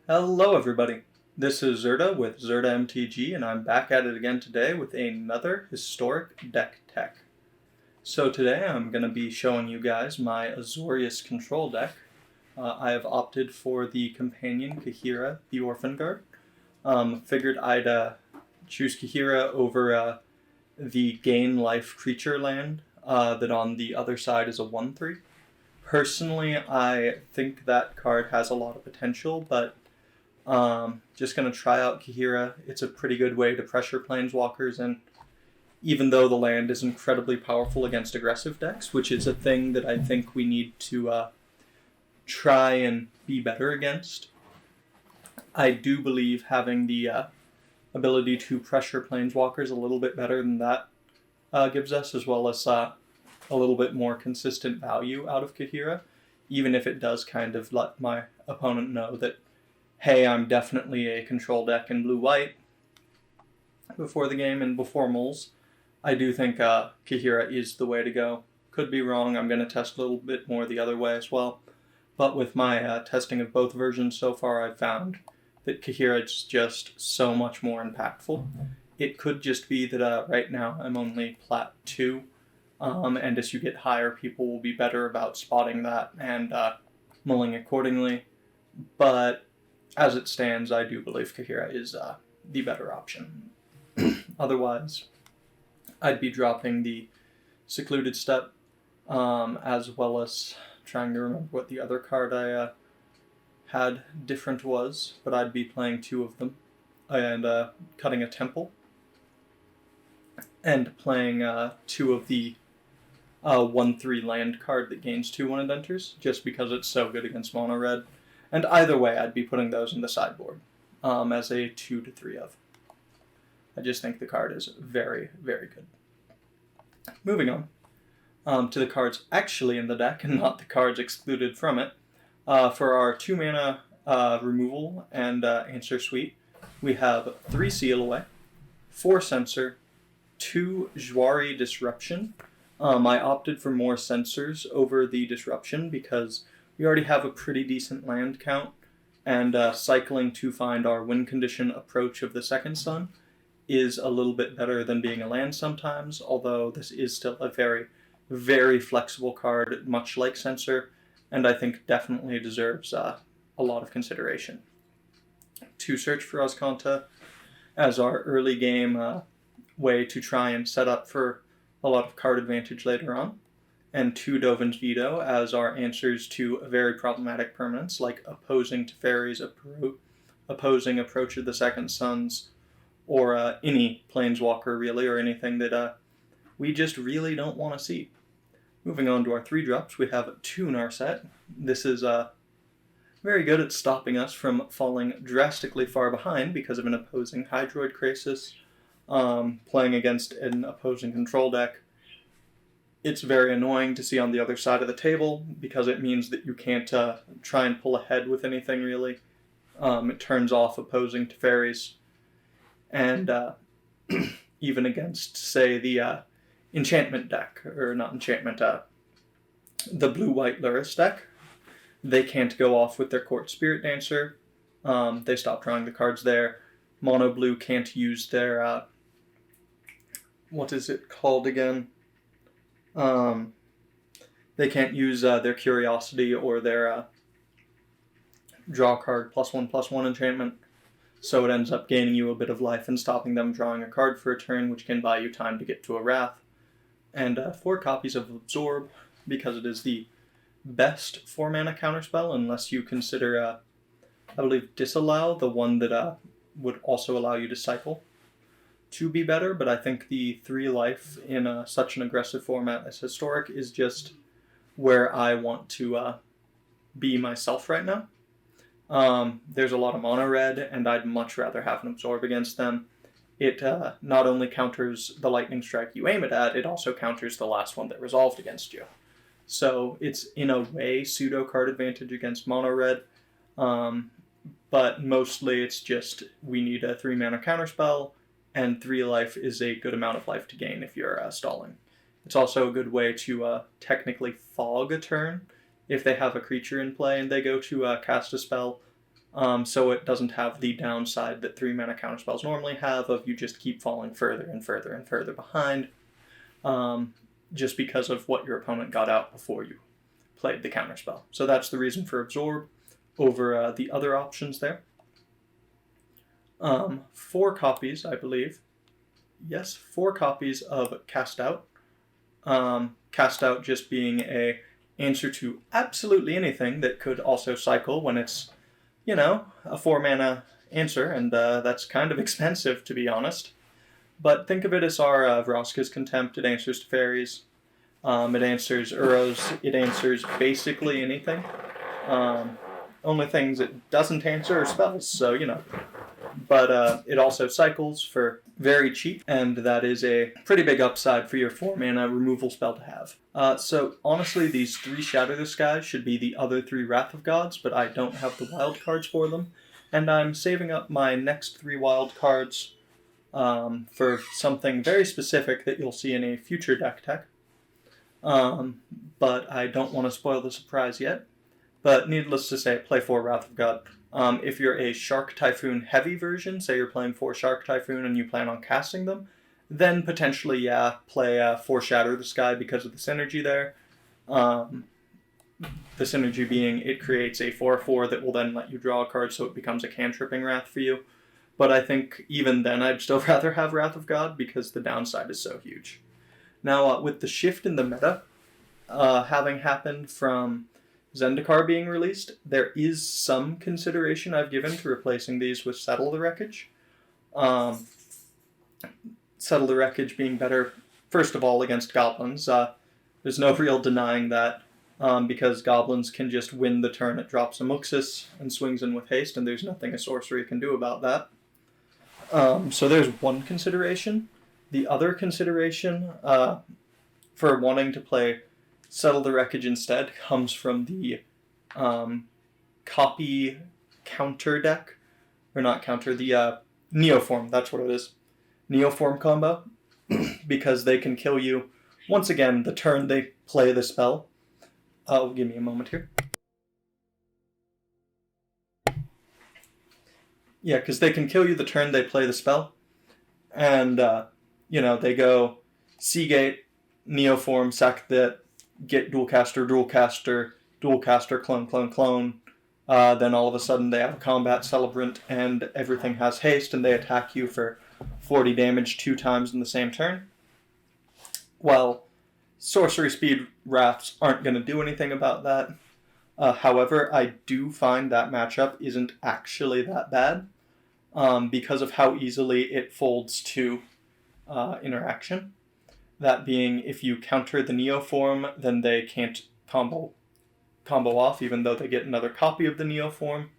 Hello everybody, this is Zerda with Zerda MTG and I'm back at it again today with another historic deck tech. So today I'm going to be showing you guys my Azorius Control Deck. I have opted for the companion Kahira, the Orphan Guard. Figured I'd choose Kahira over the gain life creature land that on the other side is a 1/3. Personally, I think that card has a lot of potential, but just going to try out Kahira. It's a pretty good way to pressure planeswalkers, and even though the land is incredibly powerful against aggressive decks, which is a thing that I think we need to try and be better against, I do believe having the ability to pressure planeswalkers a little bit better than that gives us, as well as a little bit more consistent value out of Kahira, even if it does kind of let my opponent know that, hey, I'm definitely a control deck in blue-white before the game and before moles. I do think Kahira is the way to go. Could be wrong. I'm going to test a little bit more the other way as well. But with my testing of both versions so far, I've found that Kahira is just so much more impactful. It could just be that right now I'm only Plat 2, and as you get higher, people will be better about spotting that and mulling accordingly. But as it stands, I do believe Kahira is the better option. Otherwise, I'd be dropping the Secluded Step, as well as trying to remember what the other card I had different was, but I'd be playing two of them, and cutting a Temple, and playing two of the 1/3 land card that gains 2 when it enters, just because it's so good against mono red. And either way, I'd be putting those in the sideboard as a 2 to 3 of. I just think the card is very, very good. Moving on to the cards actually in the deck and not the cards excluded from it. For our 2 mana removal and answer suite, we have 3 Seal Away, 4 Censor, 2 Jwari Disruption. I opted for more Censors over the Disruption because we already have a pretty decent land count, and cycling to find our win condition approach of the second sun is a little bit better than being a land sometimes, although this is still a very, very flexible card, much like Censor, and I think definitely deserves a lot of consideration. 2 Search for Azcanta as our early game way to try and set up for a lot of card advantage later on, and 2 Dovin's Veto as our answers to very problematic permanents like opposing Teferi's opposing Approach of the Second Suns, or any Planeswalker really, or anything that we just really don't want to see. Moving on to our 3 drops, we have 2 Narset. This is very good at stopping us from falling drastically far behind because of an opposing Hydroid Krasis, playing against an opposing control deck. It's very annoying to see on the other side of the table because it means that you can't try and pull ahead with anything really. It turns off opposing Teferi's, and even against, say, the enchantment deck, or not enchantment, the blue-white Luris deck, they can't go off with their Court Spirit Dancer. They stop drawing the cards there. Mono blue can't use their, what is it called again? They can't use their Curiosity or their draw card +1/+1 enchantment, so it ends up gaining you a bit of life and stopping them drawing a card for a turn, which can buy you time to get to a Wrath. And 4 copies of Absorb, because it is the best 4 mana counterspell, unless you consider, I believe, Disallow, the one that would also allow you to cycle, to be better, but I think the 3 life in such an aggressive format as Historic is just where I want to be myself right now. There's a lot of mono red, and I'd much rather have an Absorb against them. It not only counters the Lightning Strike you aim it at, it also counters the last one that resolved against you. So it's, in a way, pseudo card advantage against mono red, but mostly it's just we need a 3 mana counterspell, and 3 life is a good amount of life to gain if you're stalling. It's also a good way to technically fog a turn if they have a creature in play and they go to cast a spell. so it doesn't have the downside that 3-mana counterspells normally have of you just keep falling further and further and further behind, just because of what your opponent got out before you played the counterspell. So that's the reason for Absorb over the other options there. 4 copies, I believe. Yes, 4 copies of Cast Out. Cast Out just being a answer to absolutely anything that could also cycle when it's, a 4-mana answer, and that's kind of expensive, to be honest. But think of it as our Vraska's Contempt. It answers to fairies. It answers Uros. It answers basically anything. Only things it doesn't answer are spells, so, But it also cycles for very cheap, and that is a pretty big upside for your 4-mana removal spell to have. So honestly, these 3 Shatter the Sky should be the other 3 Wrath of Gods, but I don't have the wild cards for them, and I'm saving up my next 3 wild cards for something very specific that you'll see in a future deck tech. But I don't want to spoil the surprise yet. But needless to say, play 4 Wrath of God. If you're a Shark Typhoon heavy version, say you're playing 4 Shark Typhoon and you plan on casting them, then potentially, play 4 Shatter the Sky because of the synergy there. The synergy being it creates a 4/4 that will then let you draw a card, so it becomes a cantripping Wrath for you. But I think even then I'd still rather have Wrath of God because the downside is so huge. Now, with the shift in the meta having happened from Zendikar being released, there is some consideration I've given to replacing these with Settle the Wreckage. Settle the Wreckage being better, first of all, against goblins. There's no real denying that, because goblins can just win the turn it drops a Muxus and swings in with haste, and there's nothing a sorcery can do about that. So there's one consideration. The other consideration for wanting to play Settle the Wreckage instead comes from the copy counter deck. Or not counter, the Neoform, that's what it is. Neoform combo. Because they can kill you, once again, the turn they play the spell. Give me a moment here. Yeah, because they can kill you the turn they play the spell. And, they go Seagate, Neoform, sack that, get Dualcaster, clone. Then all of a sudden they have a combat celebrant and everything has haste and they attack you for 40 damage 2 times in the same turn. Well, sorcery speed wraths aren't going to do anything about that. However, I do find that matchup isn't actually that bad because of how easily it folds to interaction. That being, if you counter the Neoform, then they can't combo off, even though they get another copy of the Neoform,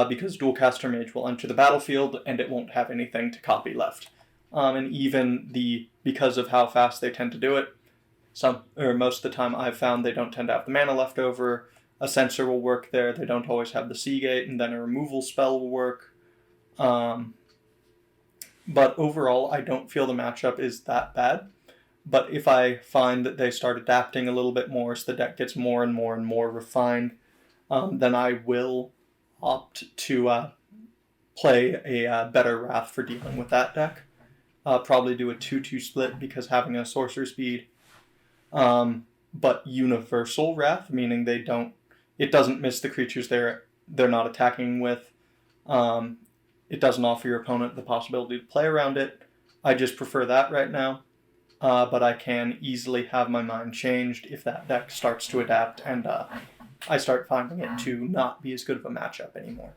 because Dualcaster Mage will enter the battlefield and it won't have anything to copy left. And even because of how fast they tend to do it, most of the time I've found they don't tend to have the mana left over. A Censor will work there. They don't always have the Seagate, and then a removal spell will work. But overall, I don't feel the matchup is that bad. But if I find that they start adapting a little bit more, so the deck gets more and more and more refined, then I will opt to play a better Wrath for dealing with that deck. Probably do a 2-2 split because having a sorcerer speed, but universal Wrath, meaning it doesn't miss the creatures they're not attacking with. It doesn't offer your opponent the possibility to play around it. I just prefer that right now. But I can easily have my mind changed if that deck starts to adapt and I start finding it to not be as good of a matchup anymore.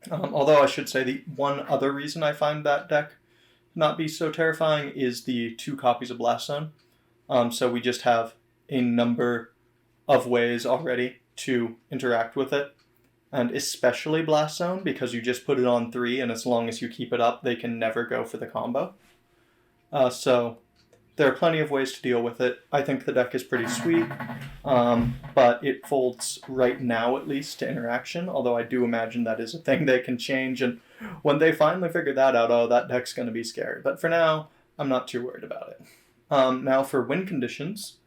Although I should say the one other reason I find that deck not be so terrifying is the 2 copies of Blast Zone. So we just have a number of ways already to interact with it. And especially Blast Zone, because you just put it on 3, and as long as you keep it up, they can never go for the combo. So there are plenty of ways to deal with it. I think the deck is pretty sweet, but it folds right now, at least, to interaction, although I do imagine that is a thing they can change, and when they finally figure that out, that deck's going to be scary. But for now, I'm not too worried about it. Now for win conditions,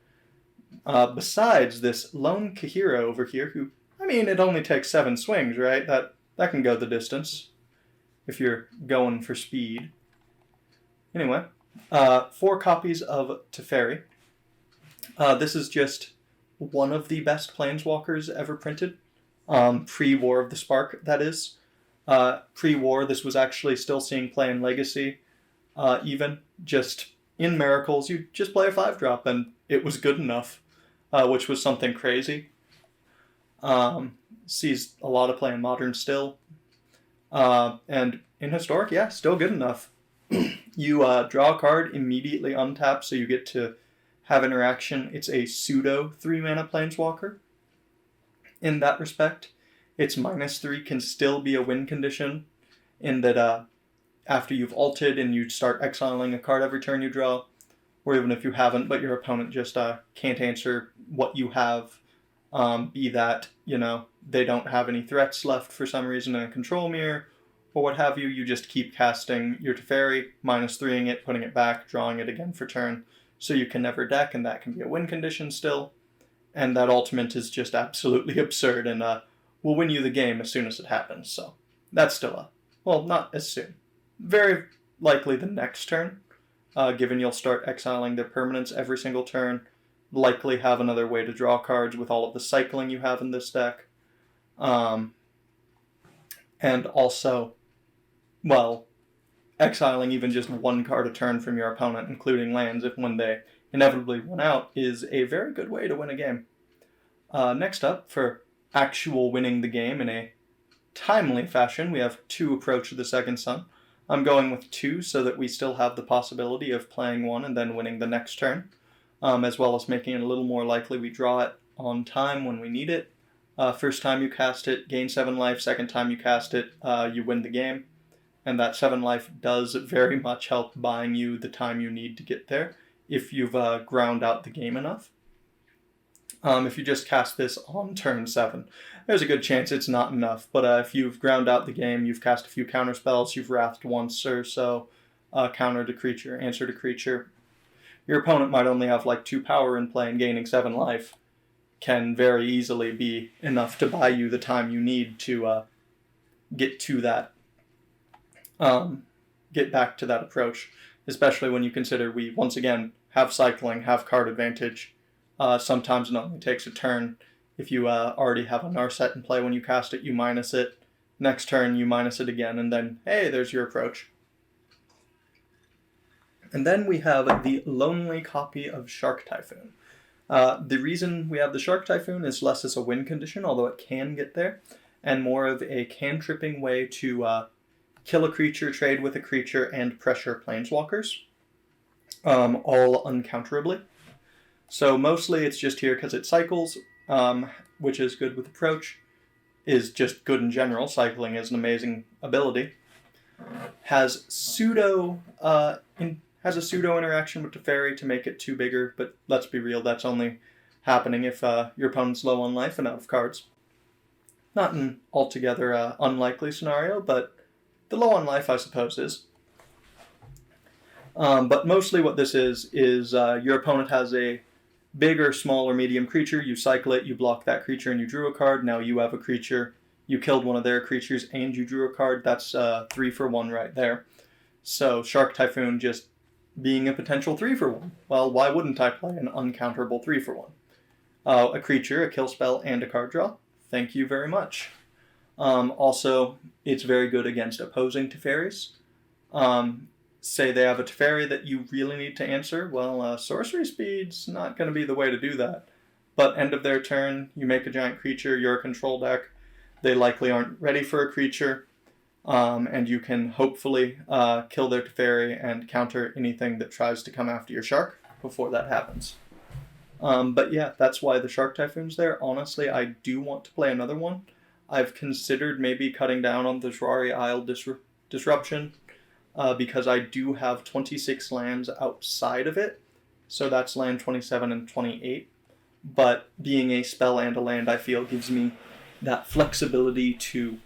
besides this lone Kahira over here, who, mean, it only takes 7 swings, right? That can go the distance if you're going for speed. Anyway, 4 copies of Teferi. This is just one of the best Planeswalkers ever printed. Pre-War of the Spark, that is. Pre-War, this was actually still seeing play in Legacy. Even just in Miracles, you just play a 5-drop and it was good enough, which was something crazy. Sees a lot of play in Modern still. And in Historic, yeah, still good enough. You draw a card, immediately untap, so you get to have interaction. It's a pseudo 3-mana Planeswalker. In that respect, its -3 can still be a win condition, in that after you've ulted and you start exiling a card every turn you draw, or even if you haven't, but your opponent just can't answer what you have, be that, they don't have any threats left for some reason in a control mirror, or what have you, you just keep casting your Teferi, -3ing it, putting it back, drawing it again for turn, so you can never deck, and that can be a win condition still. And that ultimate is just absolutely absurd, and will win you the game as soon as it happens, so that's still not as soon. Very likely the next turn, given you'll start exiling their permanents every single turn, likely have another way to draw cards with all of the cycling you have in this deck. And also, exiling even just 1 card a turn from your opponent, including lands, when they inevitably run out, is a very good way to win a game. Next up, for actual winning the game in a timely fashion, we have 2 Approach of the Second Sun. I'm going with 2 so that we still have the possibility of playing 1 and then winning the next turn, as well as making it a little more likely we draw it on time when we need it. First time you cast it, gain 7 life. Second time you cast it, you win the game. And that 7 life does very much help buying you the time you need to get there, if you've ground out the game enough. If you just cast this on turn 7, there's a good chance it's not enough. But if you've ground out the game, you've cast a few counter spells, you've wrathed once or so, countered a creature, answered a creature, your opponent might only have 2 power in play, and gaining 7 life can very easily be enough to buy you the time you need to get to that, get back to that approach, especially when you consider we, once again, have cycling, have card advantage. Sometimes it only takes a turn. If you already have a Narset in play when you cast it, you minus it. Next turn, you minus it again, and then, hey, there's your approach. And then we have the Lonely copy of Shark Typhoon. The reason we have the Shark Typhoon is less as a win condition, although it can get there, and more of a cantripping way to kill a creature, trade with a creature, and pressure planeswalkers, all uncounterably. So mostly it's just here because it cycles, which is good with Approach, is just good in general. Cycling is an amazing ability. Has a pseudo interaction with Teferi to make it 2 bigger, but let's be real, that's only happening if your opponent's low on life and out of cards. Not an altogether unlikely scenario, but the low on life, I suppose, is. But mostly what this is your opponent has a big or small or medium creature, you cycle it, you block that creature, and you drew a card. Now you have a creature, you killed one of their creatures, and you drew a card. That's 3 for 1 right there. So Shark Typhoon just being a potential 3 for 1. Well, why wouldn't I play an uncounterable 3 for 1? A creature, a kill spell, and a card draw. Thank you very much. Also, it's very good against opposing Teferis. Say they have a Teferi that you really need to answer, well, sorcery speed's not going to be the way to do that. But end of their turn, you make a giant creature, you're a control deck, they likely aren't ready for a creature, and you can hopefully kill their Teferi and counter anything that tries to come after your shark before that happens. But yeah, that's why the Shark Typhoon's there. Honestly, I do want to play another one. I've considered maybe cutting down on the Jwari Isle Disruption, because I do have 26 lands outside of it, so that's land 27 and 28. But being a spell and a land, I feel, gives me that flexibility to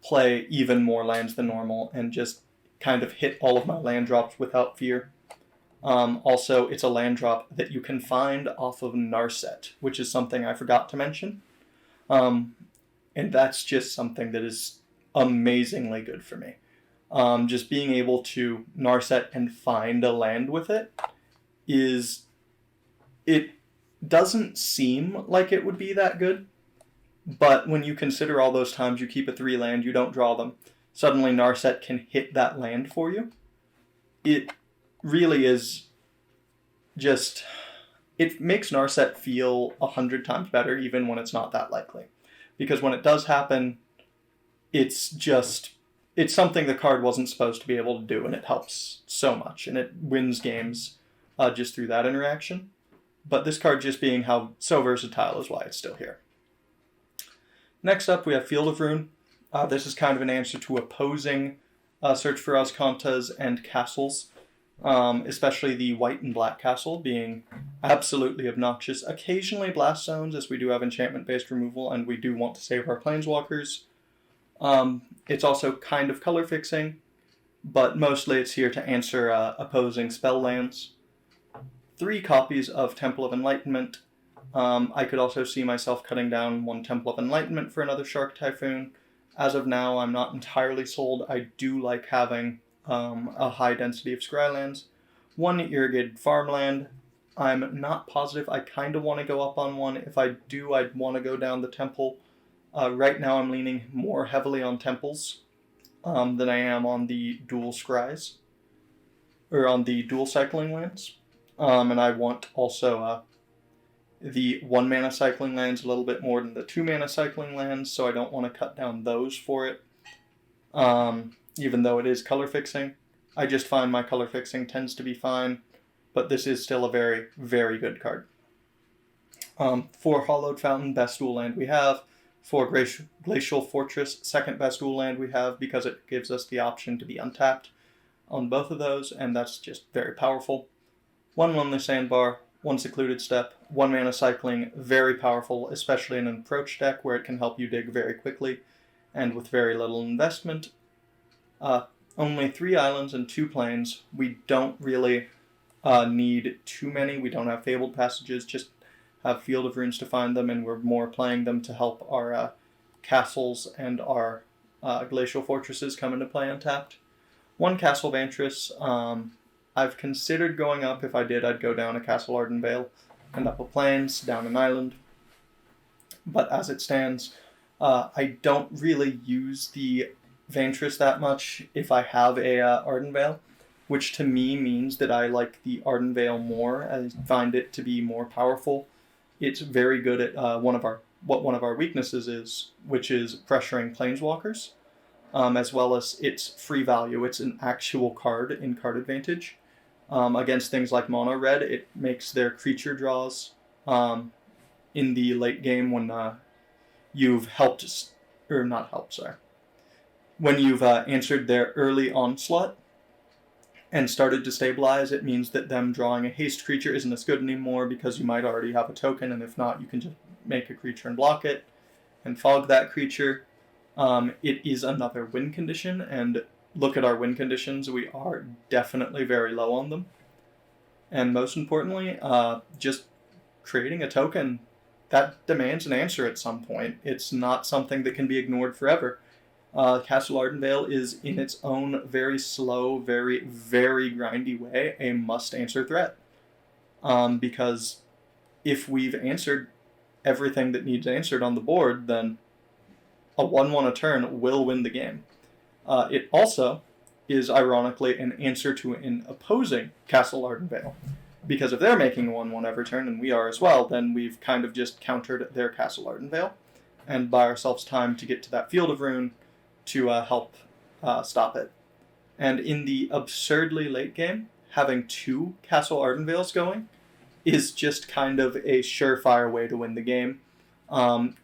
play even more lands than normal and just kind of hit all of my land drops without fear. Also, it's a land drop that you can find off of Narset, which is something I forgot to mention. And that's just something that is amazingly good for me. Just being able to Narset and find a land with it it doesn't seem like it would be that good, but when you consider all those times you keep a 3 land, you don't draw them, suddenly Narset can hit that land for you. It really is just, it makes Narset feel 100 times better even when it's not that likely. Because when it does happen, it's something the card wasn't supposed to be able to do, and it helps so much, and it wins games just through that interaction. But this card just being so versatile is why it's still here. Next up, we have Field of Ruin. This is kind of an answer to opposing Search for Azkantas and castles, especially the white and black castle being absolutely obnoxious. Occasionally blast zones, as we do have enchantment-based removal, and we do want to save our planeswalkers. It's also kind of color fixing, but mostly it's here to answer opposing spell lands. 3 copies of Temple of Enlightenment. I could also see myself cutting down 1 Temple of Enlightenment for another Shark Typhoon. As of now, I'm not entirely sold. I do like having a high density of Scrylands. 1 Irrigated Farmland. I'm not positive. I kind of want to go up on 1. If I do, I'd want to go down the Temple. Right now I'm leaning more heavily on Temples than I am on the dual Scries, or on the dual cycling lands. And I want also the 1 mana cycling lands a little bit more than the 2 mana cycling lands, so I don't want to cut down those for it. Even though it is color fixing, I just find my color fixing tends to be fine, but this is still a very, very good card. For Hollowed Fountain, best dual land we have. For Glacial Fortress, second best dual land we have, because it gives us the option to be untapped on both of those, and that's just very powerful. 1 Lonely Sandbar, 1 Secluded Step, 1 mana cycling, very powerful, especially in an approach deck where it can help you dig very quickly and with very little investment. Only 3 islands and 2 plains. We don't really need too many. We don't have Fabled Passages, just have Field of Runes to find them, and we're more playing them to help our castles and our Glacial Fortresses come into play untapped. 1 Castle Vantress. I've considered going up. If I did, I'd go down a Castle Ardenvale and up a plains, down an island. But as it stands, I don't really use the Vantress that much if I have a Ardenvale, which to me means that I like the Ardenvale more. I find it to be more powerful. It's very good at one of our weaknesses is, which is pressuring planeswalkers, as well as its free value. It's an actual card in card advantage. Against things like mono red, it makes their creature draws in the late game when you've when you've answered their early onslaught and started to stabilize. It means that them drawing a haste creature isn't as good anymore because you might already have a token, and if not, you can just make a creature and block it and fog that creature. It is another win condition, and look at our win conditions. We are definitely very low on them. And most importantly, just creating a token that demands an answer at some point. It's not something that can be ignored forever. Castle Ardenvale is, in its own very slow, very, very grindy way, a must-answer threat. Because if we've answered everything that needs answered on the board, then a 1/1 a turn will win the game. It also is, ironically, an answer to an opposing Castle Ardenvale. Because if they're making a 1/1 every turn, and we are as well, then we've kind of just countered their Castle Ardenvale and buy ourselves time to get to that Field of Ruin to help stop it. And in the absurdly late game, having 2 Castle Ardenvales going is just kind of a surefire way to win the game.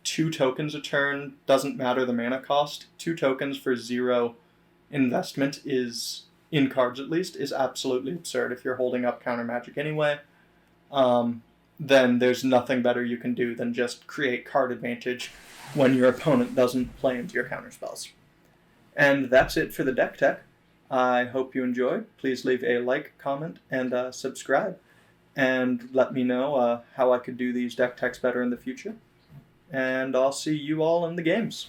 2 tokens a turn, doesn't matter the mana cost. 2 tokens for 0 investment is, in cards at least, is absolutely absurd. If you're holding up counter magic anyway, then there's nothing better you can do than just create card advantage when your opponent doesn't play into your counter spells. And that's it for the deck tech. I hope you enjoyed. Please leave a like, comment, and subscribe. And let me know how I could do these deck techs better in the future. And I'll see you all in the games.